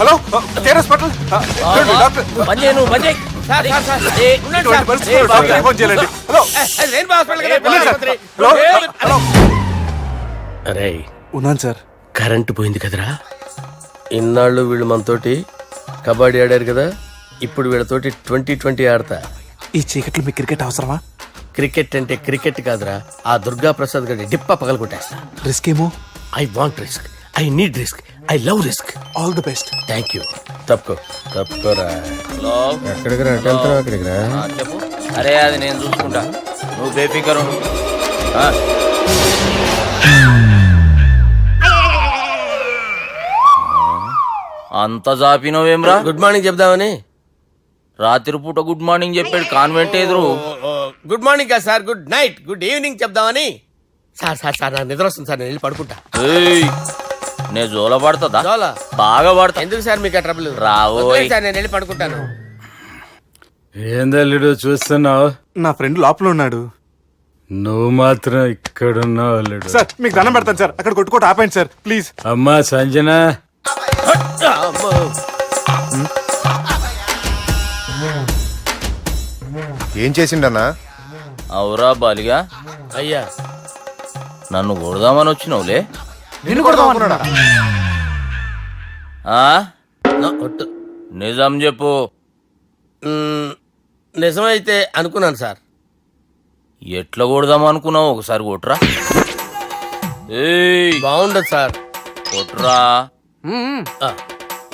Hello hospital doctor. Sir sir sir ఉండండి సార్. ఫోన్ చేయాలండి. హలో రెయిన్బో హాస్పిటల్ కదా, ఆసుపత్రి. అరే ఉన్నాను సార్. కరెంటు పోయింది కదరా. ఇన్నాళ్ళు వీళ్ళు మనతోటి కబడ్డీ ఆడారు కదా, ఇప్పుడు వీళ్ళతోటి 2020 ఆడతా. ఈ చీకట్లో మీకు క్రికెట్ అవసరమా? క్రికెట్ అంటే క్రికెట్ కాదురా, ఆ దుర్గా ప్రసాద్ గారి డిప్ప పగల కొట్టేస్తా. రిస్క్ ఏమో. I want risk, I need risk, I love risk. All the best. Thank you. తప్పుకోరా. ఎక్కడికి రా? అక్కడికి రా. చెప్పు. అరే అది నేను చూసుకుంటా, నువ్వు బేఫికర్ ఉండు. అంత జాపినవేమ్రా? గుడ్ మార్నింగ్ చెప్దామని. రాత్రి పూట గుడ్ మార్నింగ్ చెప్పాడు కాన్వెంట్ ఎదురు. గుడ్ మార్నింగ్ కాదు sir, good night, good evening చెప్దామని. సార్ సార్ సార్ నాకు నిద్ర వస్తుంది సార్, నేను వెళ్ళి పడుకుంటా. నేను జోల పడుతుందా? జోల బాగా పడతా. ఎందుకు సార్ మీకు ట్రబుల్? రావో సార్ నేను వెళ్ళి పడుకుంటాను. ఏందల్లుడు చూస్తున్నావు? నా ఫ్రెండ్ లోపల ఉన్నాడు. నువ్వు మాత్రం ఇక్కడున్నావు అల్లుడు. సార్ మీకు దండం పెడతాను సార్, అక్కడ కొట్టుకోట ఆపండి సార్ ప్లీజ్. అమ్మా సంజన, ఏం చేసిండన్నా? అవురా బాలిగా, అయ్యా నన్ను కొడదామని వచ్చినావులే. నిన్ను కొడదామన్నాడా? నిజం చెప్పు. ఏయ్ బాగుండదు సార్. కొట్రా. ఆ,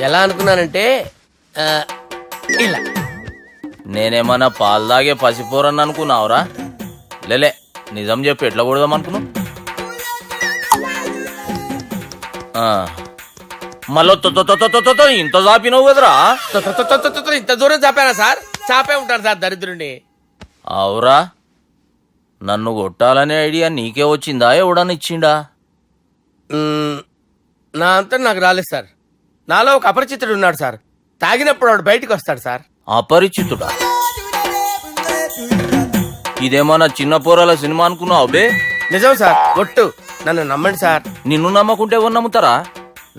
ఎలా అనుకున్నానంటే ఆ, ఇలా నేనేమన్నా పాలు తాగే పసిపోరని అనుకున్నావురా? లేలే, నిజం చెప్పి ఎట్లా కొడదాం అనుకున్నావు? మళ్ళీ ఇంత చాపినావు కదరా? ఇంత దూరం చాపానా సార్? చాపే ఉంటాను సార్ దరిద్రుడిని. అవురా, నన్ను కొట్టాలనే ఐడియా నీకే వచ్చిందా? ఎవడన్నా ఇచ్చిండా? నా అంతా నాకు రాలేదు సార్. నాలో ఒక అపరిచితుడు ఉన్నాడు సార్. తాగినప్పుడు వాడు బయటికి వస్తాడు సార్. అపరిచితుడా? ఇదేమన్నా చిన్న పోరాల సినిమా అనుకున్నావు బే? నిజం సార్, ఒట్టు, నన్ను నమ్మండి సార్. నిన్ను నమ్మకుంటే ఎవరు నమ్ముతారా?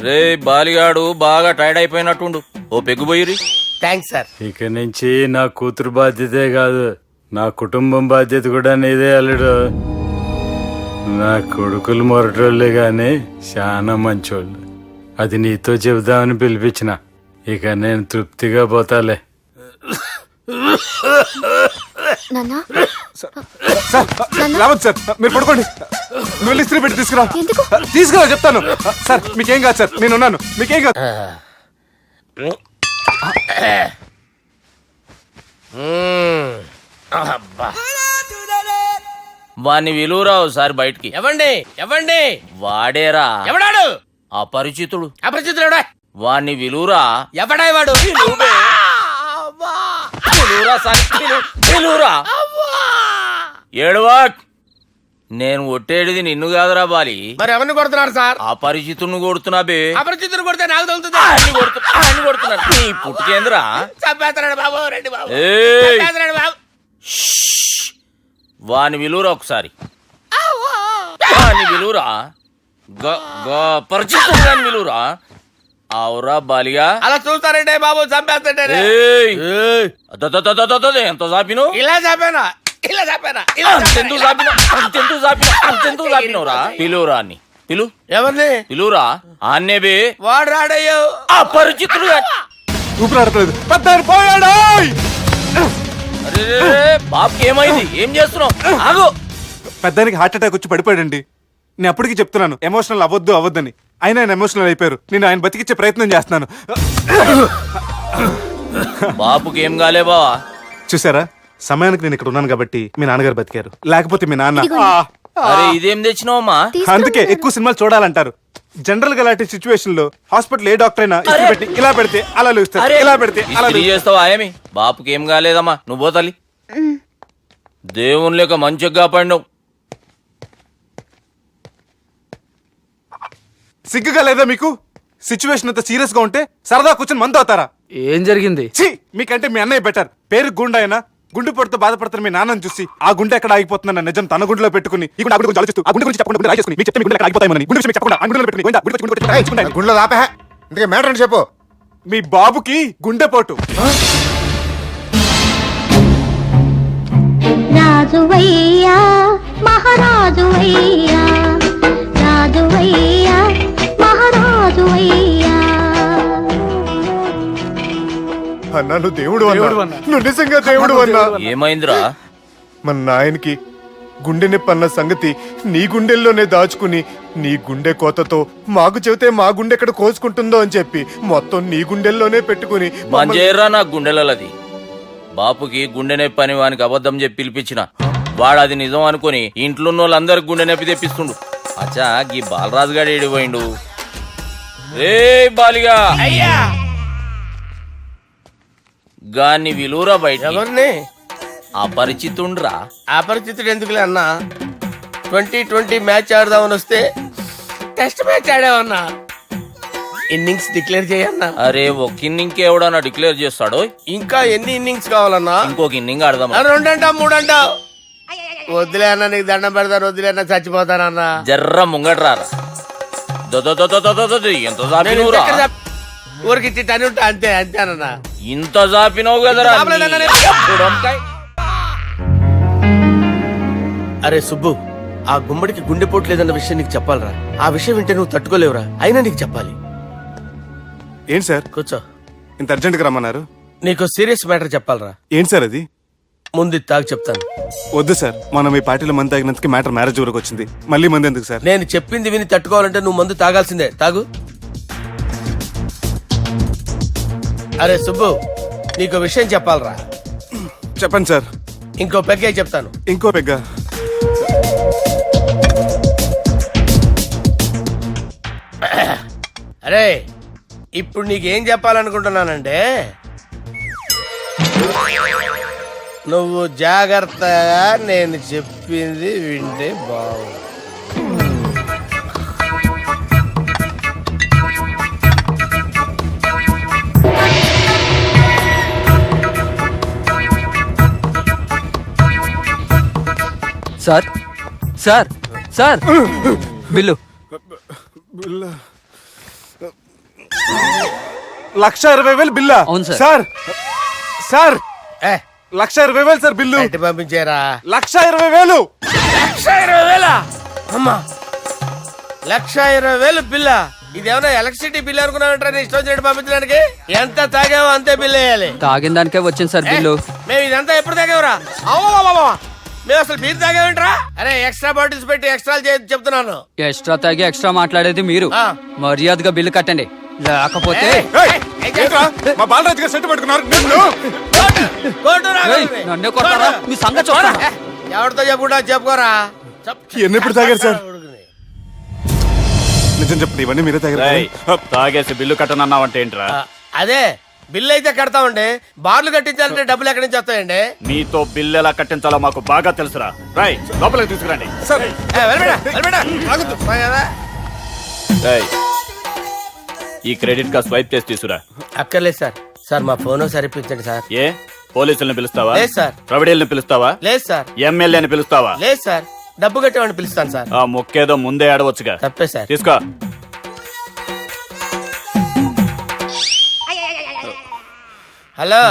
రే బాలిగాడు బాగా టైర్డ్ అయిపోయినట్టుండు, ఓ పెగ్గుబోయిరి. Thanks sir. ఇక నుంచి నా కూతురు బాధ్యతే కాదు, నా కుటుంబం బాధ్యత కూడా నీదే అల్లుడు. నా కొడుకులు మొరటోళ్ళే గాని చాలా మంచోళ్ళు. అది నీతో చెబుదామని పిలిపించిన. ఇక నేను తృప్తిగా పోతాలే. నాన్నా సార్ రావద్దు సార్, మీరు పడుకోండి. నువ్వు ఇస్త్రీ పెట్టి తీసుకురా. ఎందుకు? తీసుకురా చెప్తాను. సార్ మీకేం కాదు సార్, నేనున్నాను, మీకేం కాదు. అబ్బా. వాణ్ణి విలువరా ఒకసారి బయటికి. ఎవండి ఎవండి? వాడేరా ఎవడాడు? అపరిచితుడు. అపరిచితుడు ఎవడా? వాణ్ణి విలువరా. ఎవడా వాడు? విలువరా సార్, విలువరా. ఏడవా, నేను ఒట్టేడిది నిన్ను కాదురా బాలి. మరి ఎవరిని కొడుతున్నారు సార్? అపరిచితుడిని కొడుతున్నా బే. అపరిచితుడు కొడితే నాకు తగులుతుంది. అన్ని కొడుతున్నా. నీ పుట్టుకేంద్రా? చంపేస్తున్నాడు బాబు, రండి బాబు. ఏయ్! చంపేస్తున్నాడు బాబు. వాని విలువరా ఒకసారి. వాని విలువరా. పరిచితుడు గాని విలువరా. అవురా బాలిగా. అలా చూస్తారంటే బాబు, చంపేస్తాడే. ఎంత చాపిను? ఇలా చంపానా? ఇలా చంపానా? అంతెందుకు చాపినవురా? పిలువురా అని పిలు. ఎవరిని పిలువురా. ఆన్నే బే. వాడు రాడయ్యో. అపరిచితుడు. ఊపిరాడట్లేదు. పెద్దాయన పోయాడు. అరే బాబుకి ఏమైంది? ఏం చేస్తున్నావు? ఆగు. పెద్దానికి హార్ట్ అటాక్ వచ్చి పడిపోయాడండి. నేను అప్పటికి చెప్తున్నాను ఎమోషనల్ అవ్వద్దని. అయినా ఆయన ఎమోషనల్ అయిపోయారు. నేను ఆయన బతికిచ్చే ప్రయత్నం చేస్తున్నాను. బాబుకి ఏం కాలే బావా? చూసారా, సమయానికి నేను ఇక్కడ ఉన్నాను కాబట్టి మీ నాన్నగారు బతికారు. లేకపోతే మీ నాన్న. అరే ఇదేం తెచ్చినావమ్మా? అందుకే ఎక్కువ సినిమాలు చూడాలంటారు. జనరల్ గా ఇలాంటి సిచ్యువేషన్ లో హాస్పిటల్ ఏ డాక్టర్ అయినా ఇస్త్రీ పెట్టి ఇలా పెడితే అలా లూస్తారు, ఇలా పెడితే అలా ఇస్త్రీ చేస్తావా ఏమి? బాపుకి ఏం కాలేదమ్మా, నువ్వు పోతల్లి. దేవుని లేక మంచిగా కాపాడినావు. సిగ్గుగా లేదా మీకు? సిచ్యువేషన్ అంత సీరియస్ గా ఉంటే సరదా కూర్చొని మందు అవుతారా? ఏం జరిగింది? ఛీ, మీకంటే మీ అన్నయ్య బెటర్. పేరు గుండె అయినా గుండె పొడితో బాధపడుతున్న మీ నాన్నని చూసి ఆ గుండె ఎక్కడ ఆగిపోతుందన్న నిజం తన గుండెలో పెట్టుకుని ఈ గుండె గురించి ఆలోచిస్తూ ఆ గుండె గురించి చెప్పకుండా గుండె రాజేసుకుని మీకు చెప్తే మీ గుండె ఎక్కడ ఆగిపోతాయని గుండె విషయం చెప్పకుండా ఆ గుండెలో పెట్టుకుని గుండెలో దాపే. ఇందుకే మ్యాటర్ అని చెప్పు. మీ బాబుకి గుండెపోటు. రాజువయ్యా మహారాజువయ్యా, రాజువయ్యా మహారాజువయ్యా. అన్నా నువ్వు దేవుడు అన్నా, నువ్వు నిజంగా దేవుడు అన్నా. ఏమైందిరా? మన నాయనకి గుండె నొప్పి అన్న సంగతి నీ గుండెల్లోనే దాచుకుని నీ గుండె కోతతో మాకు చెబితే మా గుండె ఎక్కడ కోసుకుంటుందో అని చెప్పి మొత్తం నీ గుండెల్లోనే పెట్టుకుని మంజేరా నా గుండెలది. బాపుకి గుండె నొప్పి అని వానికి అబద్ధం చెప్పి పిలిపించిన వాడు అది నిజం అనుకుని ఇంట్లో ఉన్న వాళ్ళందరికి గుండె నొప్పి తెప్పిస్తుండు. అచ్చా గీ బాలరాజు గారు ఏడిపోయిండు. రే బాలిగా, అయ్యా గాన్ని విలువరా బయట. ఎవరిని? అపరిచితుండ్రా. అపరిచితుడు ఎందుకులే అన్నా? 2020 మ్యాచ్ ఆడదామని వస్తే టెస్ట్ మ్యాచ్ ఆడామన్నా. ఇన్నింగ్స్ డిక్లేర్ చేయన్నా. అరే ఒక ఇన్నింగ్ ఎవడన్నా డిక్లేర్ చేస్తాడో? ఇంకా ఎన్ని ఇన్నింగ్స్ కావాలన్నా? ఇంకొక ఇన్నింగ్ ఆడదాం. 2 అంటావు 3 అంటావు. వద్దులే అన్న, నీకు దండం పెడతాను. వద్దులే అన్న, చచ్చిపోతానన్నా. జర్ర ముంగట్రారా. ఎంత చాపినవురా? ఊరికి ఇచ్చి టని ఉంటా అంతే అంతేనన్నా. ఇంత చాపినవు కదరా. అరే సుబ్బు, ఆ గుమ్మడికి గుండెపోటు లేదన్న విషయం నీకు చెప్పాలరా. ఆ విషయం వింటే నువ్వు తట్టుకోలేవురా. అయినా నీకు చెప్పాలి. ఏంటి సార్ కూర్చో. ఇంత అర్జెంట్ గా రమ్మన్నారు? నీకు సీరియస్ మ్యాటర్ చెప్పాలరా. ఏంటి సార్ అది? ముందు ఇది తాగు చెప్తాను. వద్దు సార్, మనం ఈ పార్టీలో మంది తాగినందుకు మ్యాటర్ మ్యారేజ్ వరకు వచ్చింది. మళ్ళీ మంది ఎందుకు సార్? నేను చెప్పింది విని తట్టుకోవాలంటే నువ్వు మందు తాగాల్సిందే. తాగు. అరే సుబ్బు, నీకు విషయం చెప్పాలరా. చెప్పండి సార్. ఇంకో పెగ్గే చెప్తాను. ఇంకో పెగ్గా? అరే ఇప్పుడు నీకేం చెప్పాలనుకుంటున్నానంటే, నువ్వు జాగ్రత్తగా నేను చెప్పింది వింటే బాగుంది. Sir sir sir bill. 1,20,000 బిల్లా? అవును సార్. సార్ సార్, ఏ 1,20,000 సార్ బిల్లు. బయట పంపించేరా. 1,20,000. 1,20,000 అమ్మా, 1,20,000 బిల్లా? ఇదేమన్నా ఎలక్ట్రిసిటీ బిల్ అనుకున్నామంటారా నీ ఇష్టం వచ్చినట్టు పంపించడానికి? ఎంత తాగామో అంతే బిల్ వేయాలి. తాగిన దానికే వచ్చింది సార్ బిల్లు. మేము ఇదంతా ఎప్పుడు తాగావురా? అవ్వ, మేము అసలు మీరు తాగామంటారా? అరే ఎక్స్ట్రా బాటిల్స్ పెట్టి ఎక్స్ట్రా చెప్తున్నాను. ఎక్స్ట్రా తాగి ఎక్స్ట్రా మాట్లాడేది మీరు. ఆ. మర్యాదగా బిల్లు కట్టండి, లేకపోతే ఏంట్రా, మా బాలరాజు గారు సెట్ పట్టుకున్నారు. ఏయ్, నన్నే కొడతారా? మీ సంగతి చూడరా. ఎవరితో చెప్పుకుంటా చెప్పుకోరా. ఎన్ని ఎప్పుడు తాగారు సార్? నిజం చెప్పండి, ఇవన్నీ మీరే తాగారు. తాగేసి బిల్లు కట్టనన్నావంటే ఏంట్రా? అదే బిల్లు అయితే కడతామండి, బార్లు కట్టించాలంటే డబ్బులు ఎక్కడి నుంచి వస్తాయండి? మీతో బిల్లు ఎలా కట్టించాలో మాకు బాగా తెలుసురా. రాయ్ లోపలికి తీసుకురండి. రేయ్, ఈ క్రెడిట్ కార్డ్ స్వైప్ చేసి తీసుకురా. అక్కర్లేదు సార్. సార్ మా ఫోన్ సరిపించండి సార్. ఏ పోలీసుల్ని పిలుస్తావా? లేదు సార్. ప్రొవిడీల్ని పిలుస్తావా? లేదు సార్. ఎమ్మెల్యేని పిలుస్తావా? లేదు సార్. డబ్బు కట్టేవాడిని పిలుస్తాను సార్. ఆ మొక్కేదో ముందే ఆడవచ్చుగా. తప్పే సార్. తీసుకో. హలో,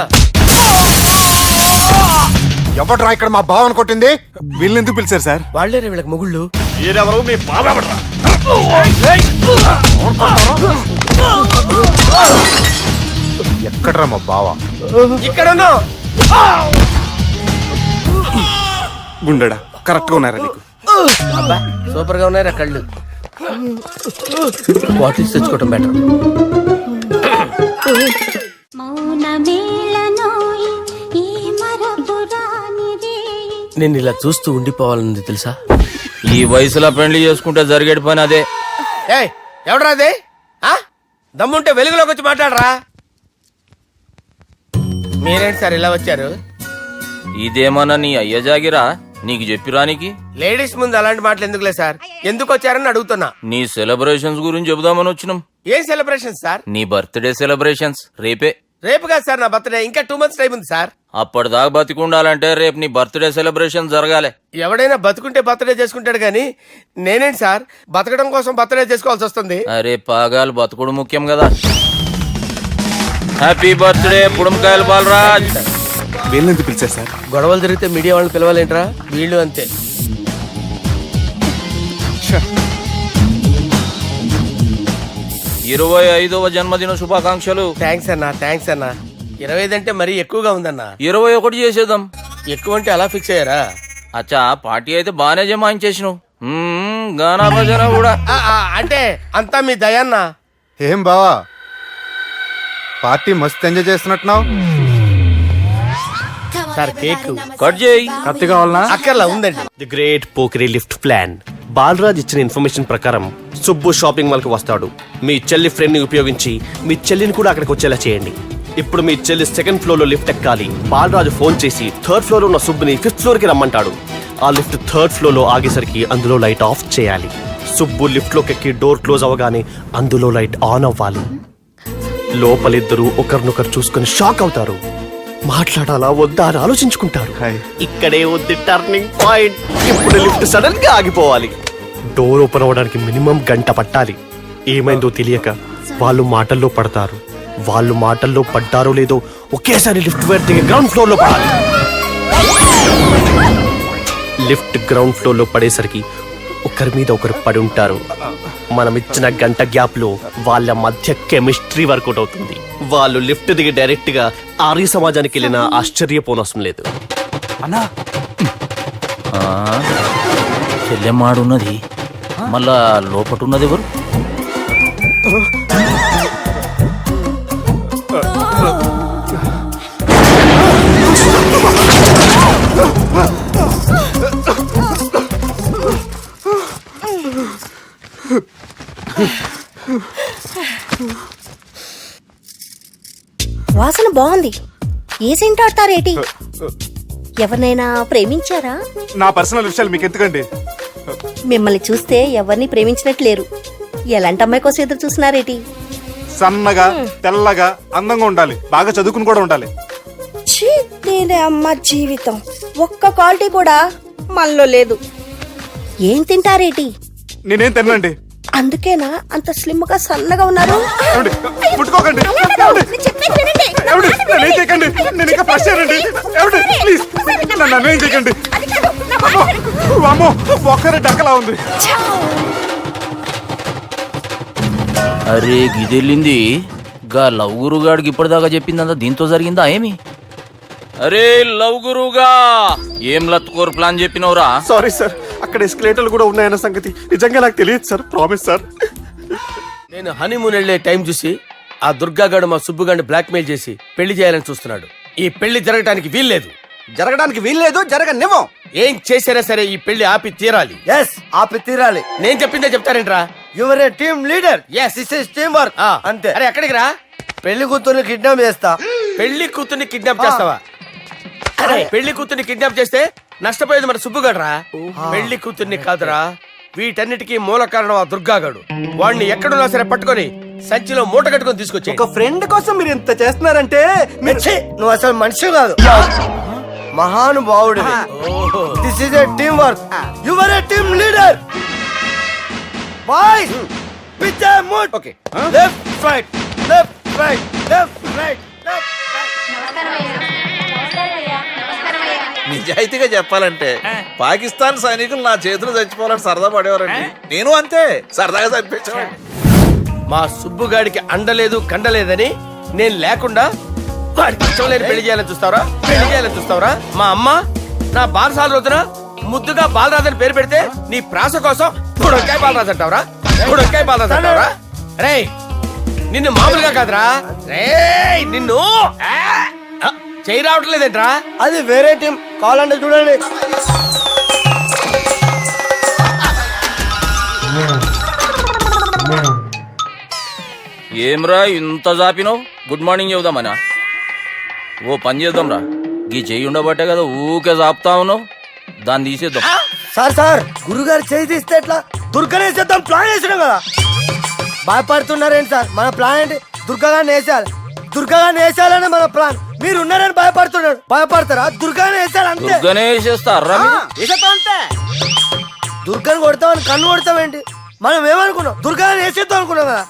ఎవడ్రా ఇక్కడ మా బావని కొట్టింది? వీళ్ళని ఎందుకు పిలిచారు సార్? వాళ్ళేరే వీళ్ళకి మొగుళ్ళు. మీరెవరు? మీ బాబా ఎక్కడ్రా మా బావ? ఇక్కడ ఉన్నావు. గుండెడా కరెక్ట్ గా ఉన్నారా నీకు? అబ్బా సూపర్ గా ఉన్నారా కళ్ళు. బాటిల్స్ తెచ్చుకోవటం బెటర్. నేను ఇలా చూస్తూ ఉండిపోవాలనుంది తెలుసా? ఈ వయసులో పెళ్లి చేసుకుంటే జరిగేటి పని అదే. ఏయ్ ఎవడరా అదే? దమ్ముంటే వెలుగులోకి వచ్చి మాట్లాడరా. మీరేంటి సార్ ఇలా వచ్చారు? ఇదేమన్నా నీ అయ్య జాగిరా నీకు చెప్పిరానికి? లేడీస్ ముందు అలాంటి మాటలు ఎందుకులే సార్, ఎందుకు వచ్చారని అడుగుతున్నా. నీ సెలబ్రేషన్స్ గురించి చెబుదామని వచ్చినాం. ఏం సెలబ్రేషన్ సార్? నీ బర్త్డే సెలబ్రేషన్స్ రేపే. రేపు కాదు సార్ నా బర్త్డే, ఇంకా 2 months టైం ఉంది సార్. అప్పటిదాకా బతికుండాలంటే రేపు నీ బర్త్డే సెలబ్రేషన్ జరగాలి. ఎవడైనా బతుకుంటే బర్త్డే చేసుకుంటాడు కానీ నేనేంటి సార్ బతకడం కోసం బర్త్డే చేసుకోవాల్సి వస్తుంది? అరే పాగాలు బతుకుడు ముఖ్యం కదా. హ్యాపీ బర్త్డే పుడంకాయలు బాలరాజ్. వీళ్ళని ఎందుకు పిలిచారు సార్? గొడవలు జరిగితే మీడియా వాళ్ళని పిలవాలేంట్రా? వీళ్ళు అంతే. 25వ జన్మదిన శుభాకాంక్షలు. థ్యాంక్స్ అన్నా, థ్యాంక్స్ అన్నా. 25 అంటే మరీ ఎక్కువగా ఉందన్నా. 21 చేసేద్దాం. ఎక్కువ అంటే అలా ఫిక్స్ అయ్యారా? అచ్చా పార్టీ అయితే బానే జమాయించేసినావు. గానా భజన కూడా. అంటే అంతా మీ దయన్నా. ఏం బావా, పార్టీ మస్తు ఎంజాయ్ చేస్తున్నట్టున్నావు. సార్ కేక్ కట్ చేయి. కత్తి కావాలనా? అక్కర్లా ఉందండి. ది గ్రేట్ పోకరీ లిఫ్ట్ ప్లాన్. బాలరాజ్ ఇచ్చిన ఇన్ఫర్మేషన్ ప్రకారం సుబ్బు షాపింగ్ మాల్ కి వస్తాడు. మీ చెల్లి ఫ్రెండ్ ని ఉపయోగించి మీ చెల్లిని కూడా అక్కడికి వచ్చేలా చేయండి. ఇప్పుడు మీ చెల్లి 2nd floor లో లిఫ్ట్ ఎక్కాలి. బాలరాజు ఫోన్ చేసి 3rd floor లో ఉన్న సుబ్బుని 5th floor కి రమ్మంటాడు. ఆ లిఫ్ట్ 3rd floor లో ఆగేసరికి అందులో లైట్ ఆఫ్ చేయాలి. సుబ్బు లిఫ్ట్ లోకి ఎక్కి డోర్ క్లోజ్ అవ్వగానే అందులో లైట్ ఆన్ అవ్వాలి. లోపలిద్దరూ ఒకరినొకరు చూసుకుని షాక్ అవుతారు. మాట్లాడాలా వద్దా అని ఆలోచించుకుంటారు. ఇక్కడే ఉంది టర్నింగ్ పాయింట్. ఇప్పుడు లిఫ్ట్ సడన్ గా ఆగిపోవాలి. డోర్ ఓపెన్ అవ్వడానికి మినిమం 1 గంట పట్టాలి. ఏమైందో తెలియక వాళ్ళు మాటల్లో పడతారు. వాళ్ళు మాటల్లో పడ్డారో లేదో ఒకేసారి లిఫ్ట్ వైర్ దిగి గ్రౌండ్ ఫ్లోర్ లో పడాలి. లిఫ్ట్ గ్రౌండ్ ఫ్లోర్ లో పడేసరికి ఒకరి మీద ఒకరు పడి ఉంటారు. మనం ఇచ్చిన 1 గంట గ్యాప్ లో వాళ్ళ మధ్య కెమిస్ట్రీ వర్కౌట్ అవుతుంది. వాళ్ళు లిఫ్ట్ దిగి డైరెక్ట్ గా ఆర్య సమాజానికి వెళ్ళినా ఆశ్చర్యపోనవసరం లేదు. అన్నా చెల్లెమ్మాడున్నది మళ్ళా లోపటున్నది ఎవరు? వాసన బాగుంది. ఏ సెంట్ ఆడతారేటి? ఎవరినైనా ప్రేమించారా? నా పర్సనల్ విషయాలు మీకు ఎందుకండి? మిమ్మల్ని చూస్తే ఎవరిని ప్రేమించినట్లేరు. ఎలాంటి అమ్మాయి కోసం ఎదురు చూస్తున్నారేటి? సన్నగా తెల్లగా అందంగా ఉండాలి, బాగా చదువుకుని కూడా ఉండాలి. ఛీ, నేనే అమ్మ జీవితం. ఒక్క క్వాలిటీ కూడా మనలో లేదు. ఏం తింటారేటి? నేనేం తినండి. అందుకేనా అంత స్లిమ్ గా సన్నగా ఉన్నారు? పుట్టుకోకండి. నేనేం చేయకండి, నేను ఇంకా ఫస్ట్ చేయండి. ప్లీజ్ నన్ను ఏం చేయకండి. అమ్మో ఒక్కరే డక్కలా ఉంది. అరే గిదెళ్ళింది గా లవ్ గురుగాడికి ఇప్పటిదాకా చెప్పిందంతా దీంతో జరిగిందా ఏమి? అరే లవ్ గురుగా ఏం లత్కోర్ ప్లాన్ చెప్పినవురా? సారీ సార్, అక్కడ ఎస్కలేటర్లు కూడా ఉన్నాయన్న సంగతి నిజంగా నాకు తెలియదు సార్. Promise sir. నేను హనీమూన్ వెళ్లే టైం చూసి ఆ దుర్గాగాడు మా సుబ్బుగాడిని బ్లాక్మెయిల్ చేసి పెళ్లి చేయాలని చూస్తున్నాడు. ఈ పెళ్లి జరగటానికి వీల్లేదు. జరగడానికి వీల్లేదు, జరగనివ్వం. ఏం చేసినా సరే ఈ పెళ్లి ఆపి తీరాలి. ఎస్, ఆపి తీరాలి. నేను చెప్పిందే చెప్తారేంట్రా? Your a team leader. Yes. This is team work. అంతే. అరే ఎక్కడికి రా? పెళ్లి కూతుర్ని కిడ్నాప్ చేస్తా. పెళ్లి కూతుర్ని కిడ్నాప్ చేస్తావా? అరే పెళ్లి కూతుర్ని కిడ్నాప్ చేస్తే నష్టపోయేది మన సుబ్బుగాడ్రా. పెళ్లి కూతుర్ని కాదురా, వీటన్నిటికీ మూల కారణం ఆ దుర్గాగాడు. వాడిని ఎక్కడున్నా సరే పట్టుకొని సంచిలో మూట కట్టుకొని తీసుకొచ్చి. ఒక ఫ్రెండ్ కోసం మీరు ఇంత చేస్తున్నారంటే నువ్వు అసలు మనిషి కాదు, మహానుభావుడు. This is a team work. Your a team leader. Boys pitch move. Okay. Left right, left right, left right, left నిజాయితీగా చెప్పాలంటే పాకిస్తాన్ సైనికులు నా చేతులు చచ్చిపోవాలని సరదా పడేవారండి. నేను అంతే సరదాగా చనిపించేవాడిని. మా సుబ్బుగాడికి అండలేదు కండలేదని నేను లేకుండా వాడికి ఇష్టం లేని పెళ్లి చేయాలని చూస్తావరా? పెళ్లి చేయాలని చూస్తావరా? మా అమ్మ నా బాలసాల రోజున ముద్దుగా బాలరాజని పేరు పెడితే నీ ప్రాస కోసం బుడొక్కాయ బాలరాజు అంటావరా? బుడొక్కాయ బాలరాజు అంటావరా? రే నిన్ను మామూలుగా కాదురా, రే నిన్ను చేయి రావట్లేదేంట్రా? అది వేరే టీం. కావాలంటే చూడండి. ఏమ్రా ఇంత జాపినావు? Good morning చెబుదామనా? ఓ పని చేద్దాంరా, గీ చెయ్యి ఉండబట్టే కదా ఊకే జాపుతా ఉన్నావు. దాన్ని తీసేద్దాం. సార్ గురుగారు చేయి తీస్తే ఎట్లా? దుర్గనేసేద్దాం ప్లాన్ వేసినాం కదా. భయపడుతున్నారేంటి సార్? మన ప్లాన్ ఏంటి? దుర్గాగాన్ని వేసేయాలి. దుర్గాగాన్ని వేసేయాలని మన ప్లాన్. మీరు ఉన్నారని భయపడుతున్నాడు. భయపడతారా? దుర్గాని వేసేయాలి అంతే. దుర్గనే వేసేస్తారా? అంతే. దుర్గాని కొడతామని కన్ను కొడతామేంటి? మనం ఏమనుకున్నాం? దుర్గాని వేసేద్దాం అనుకున్నాం కదా.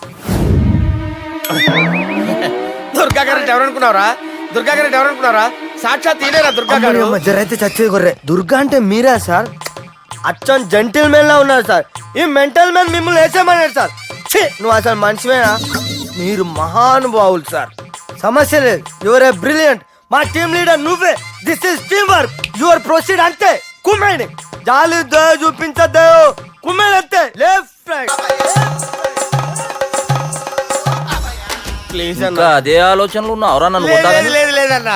దుర్గా గారు ఎవరనుకున్నారా? దుర్గా గారు ఎవరనుకున్నారా? సాక్షాత్ ఈడేరా దుర్గా గారు. జరైతే చచ్చేది గొర్రె. దుర్గా అంటే మీరా సార్? అచ్చం జెంటిల్ మెన్ లా ఉన్నారు సార్. ఈ మెంటల్ మెన్ మిమ్మల్ని వేసేమన్నాడు సార్. నువ్వు అసలు మనిషివేనా? మీరు మహానుభావులు సార్. సమస్య లేదు. Your a brilliant. మా టీమ్ లీడర్ నువ్వే. This is team work. Your proceed అంతే. కుమ్మేడి జాలి చూపించద్దు. కుమ్మేడి అంతే. Left right. ప్లీజ్ ఇంకా అదే ఆలోచనలు ఉన్నావురా నన్ను లేదు కొట్టాలని? లేదు లేదన్నా,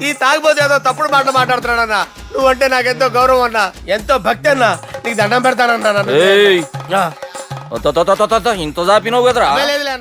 ఈ తాగిపోతే ఏదో తప్పుడు మాట మాట్లాడుతున్నాడన్నా. నువ్వంటే నాకెంతో గౌరవం అన్నా, ఎంతో భక్తి అన్నా. నీకు దండం పెడతానన్నా. ఏయ్, ఇంత జాపినావు కదరా?